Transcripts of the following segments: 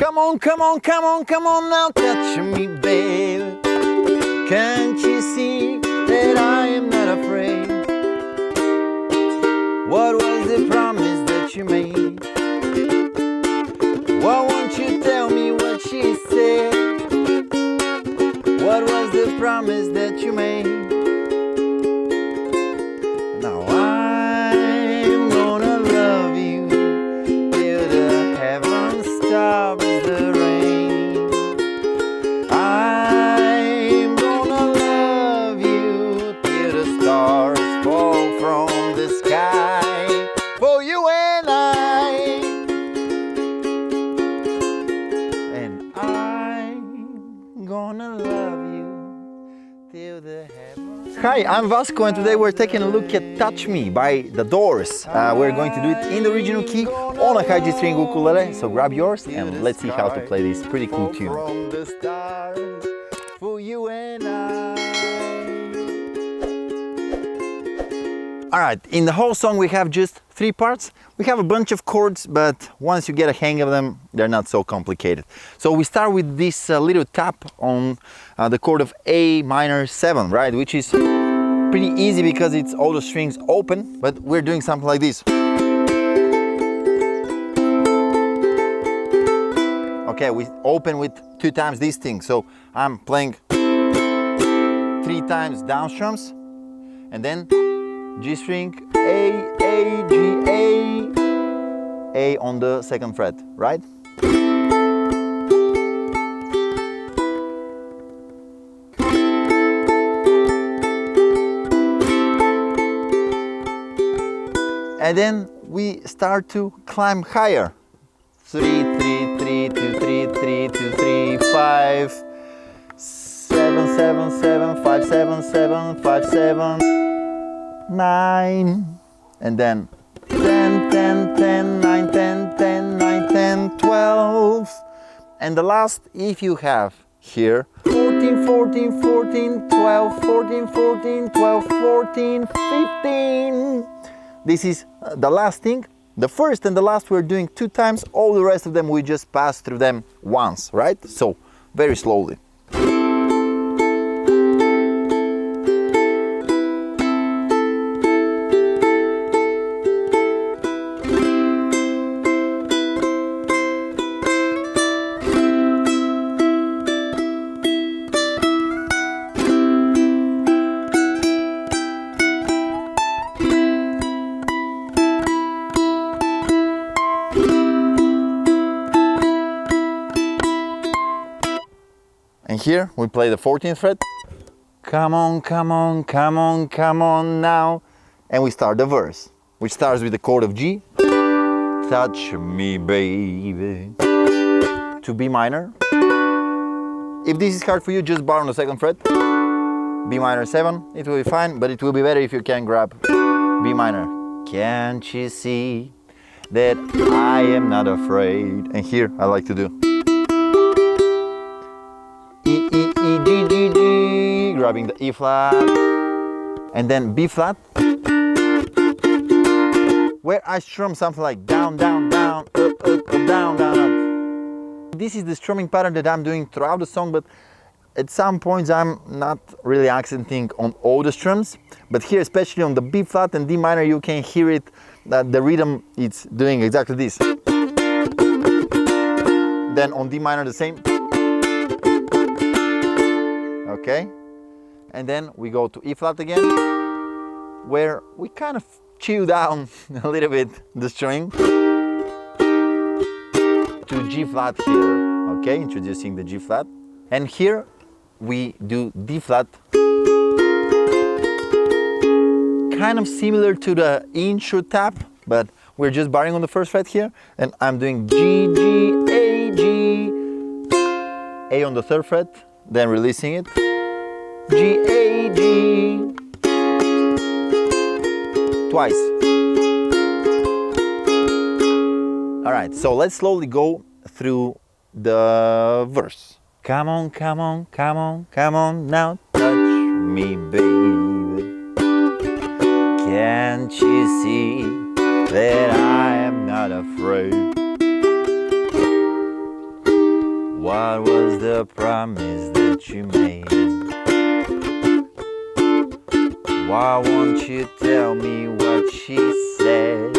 Come on, come on, come on, come on now, touch me, baby. Can't you see that I am not afraid? What was the promise that you made? Why won't you tell me what she said? What was the promise that you made? Now I'm gonna love you till the heavens stops the rain. I'm gonna love you till the stars fall from the sky. For you and I'm gonna love you till the heavens. Hi, I'm Vasco and today we're taking a look at Touch Me by The Doors. We're going to do it in the original key on a high G string ukulele, so grab yours and let's see how to play this pretty cool tune. From the stars, for you and Alright, in the whole song we have just 3 parts. We have a bunch of chords, but once you get a hang of them, they're not so complicated. So we start with this little tap on the chord of A minor 7, right? Which is pretty easy because it's all the strings open, but we're doing something like this. Okay, we open with 2 times this thing, so I'm playing 3 times down strums, and then G string, A, G, A on the 2nd fret, right? And then we start to climb higher. 3, 3, 3, 2, 3, 3, 2, 3, 5, 7, 7, 7, 5, 7, 7, 5, 7, 9, and then 10, 10, 10, 9, 10, 10, 9, 10, 12. And the last, if you have here, 14, 14, 14, 12, 14, 14, 12, 14, 15. This is the last thing. The first and the last we're doing 2 times. All the rest of them we just pass through them once, right? So, very slowly. And here we play the 14th fret. Come on, come on, come on, come on now. And we start the verse, which starts with the chord of G. Touch me, baby. To B minor. If this is hard for you, just bar on the 2nd fret. B minor 7, it will be fine, but it will be better if you can grab B minor. Can't you see that I am not afraid? And here I like to do E, E, E, G, G, G, grabbing the E flat, and then B flat, where I strum something like down, down, down, up, up, up, down, down, up. This is the strumming pattern that I'm doing throughout the song, but at some points I'm not really accenting on all the strums, but here, especially on the B flat and D minor, you can hear it, that the rhythm is doing exactly this. Then on D minor the same. Okay, and then we go to E flat again, where we kind of chew down a little bit the string to G flat here. Okay, introducing the G flat, and here we do D flat, kind of similar to the intro tap, but we're just barring on the 1st fret here, and I'm doing G, G, A on the 3rd fret, then releasing it, G, A, G, twice. Alright, so let's slowly go through the verse. Come on, come on, come on, come on, now touch me, baby. Can't you see that I am not afraid? What was the promise that you made? Why won't you tell me what she said?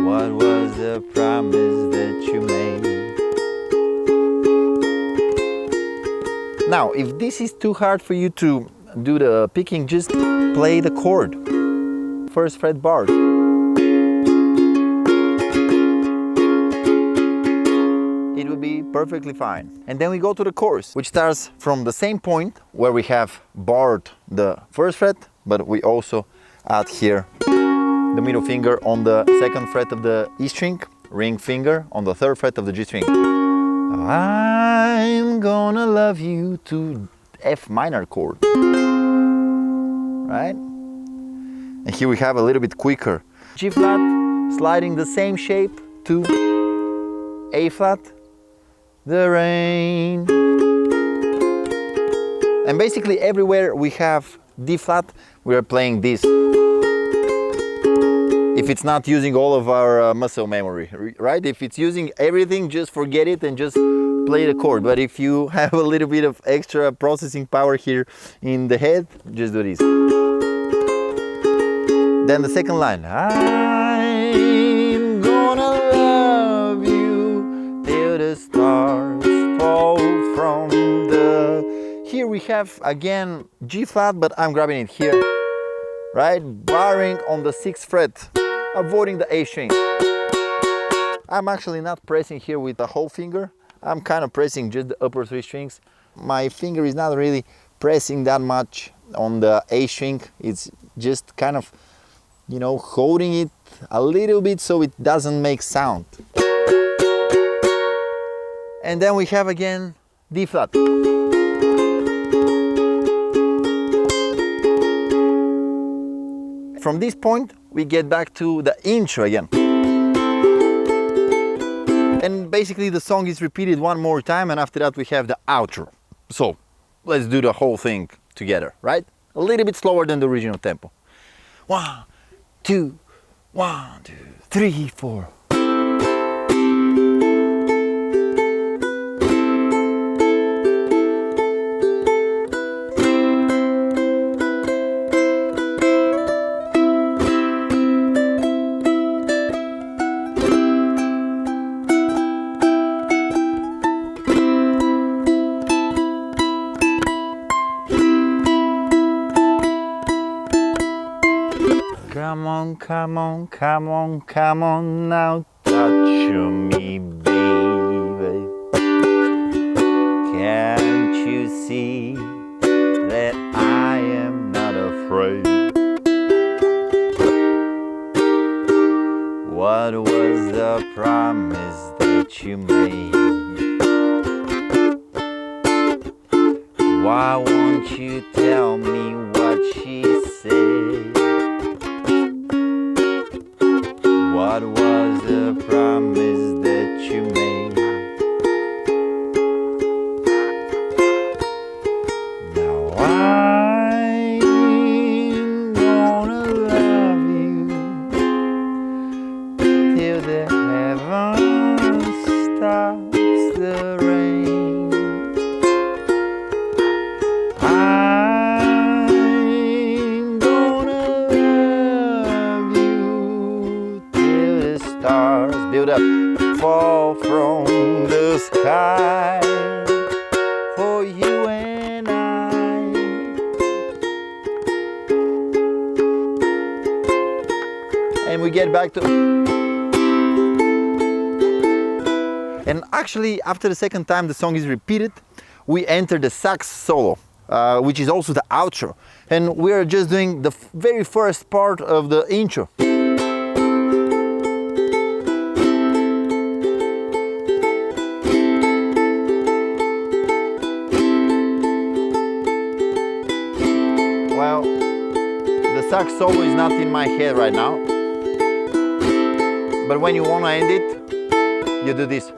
What was the promise that you made? Now, if this is too hard for you to do the picking, just play the chord. First fret bar. It will be perfectly fine. And then we go to the chorus, which starts from the same point where we have barred the first fret, but we also add here the middle finger on the second fret of the E string, ring finger on the third fret of the G string. I'm gonna love you to F minor chord, right? And here we have a little bit quicker. G flat, sliding the same shape to A flat, the rain. And basically everywhere we have D flat, we are playing this. If it's not using all of our muscle memory, right? If it's using everything, just forget it and just play the chord. But if you have a little bit of extra processing power here in the head, just do this. Then the second line. I'm gonna love you till the stars fall from the... Here we have again G flat, but I'm grabbing it here, right? Barring on the 6th fret, avoiding the A string. I'm actually not pressing here with the whole finger. I'm kind of pressing just the upper 3 strings. My finger is not really pressing that much on the A string. It's just kind of, you know, holding it a little bit so it doesn't make sound. And then we have again D flat. From this point, we get back to the intro again. And basically the song is repeated one more time, and after that we have the outro. So let's do the whole thing together, right? A little bit slower than the original tempo. 1, 2, 1, 2, 3, 4. Come on, come on, come on, come on now, touch me, baby. Can't you see that I am not afraid? What was the promise that you made? Why won't you tell me what she said? What was the promise that you made? Now I'm gonna love you till the heavens stops the rain. I'm gonna love you till the stars build up, fall from the sky for you and I. And we get back to... And actually, after the second time the song is repeated, we enter the sax solo, which is also the outro. And we're just doing the very first part of the intro. Well, the sax solo is not in my head right now, but when you want to end it, you do this.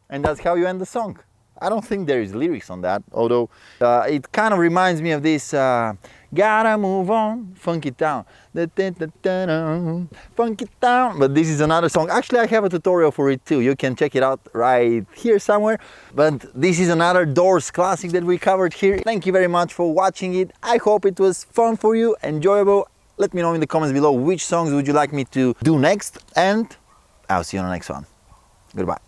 And that's how you end the song. I don't think there is lyrics on that, although it kind of reminds me of this Gotta move on, funky town. Funky town. But this is another song. Actually, I have a tutorial for it too. You can check it out right here somewhere. But this is another Doors classic that we covered here. Thank you very much for watching it. I hope it was fun for you, enjoyable. Let me know in the comments below which songs would you like me to do next, and I'll see you on the next one. Goodbye.